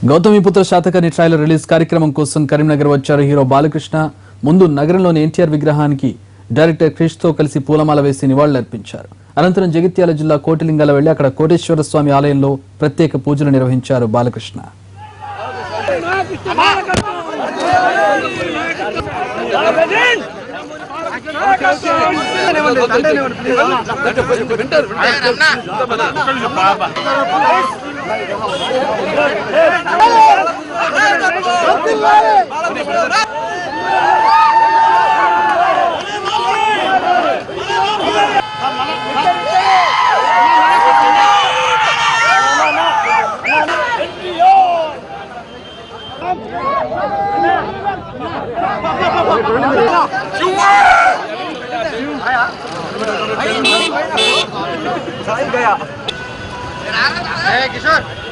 Gautamiputra Satakarni trailer release కార్యక్రమం కోసం కరీంనగర్ వచ్చారు హీరో బాలకృష్ణ. ముందు నగరంలోని ఎన్టీఆర్ విగ్రహానికి డైరెక్టర్ క్రిష్ తో కలిసి పూలమాల వేసి నివాళులర్పించారు. అనంతరం జగిత్యాల జిల్లా కోటిలింగాల వెళ్లి అక్కడ కోటేశ్వర స్వామి ఆలయంలో ప్రత్యేక పూజలు నిర్వహించారు బాలకృష్ణ. किशोर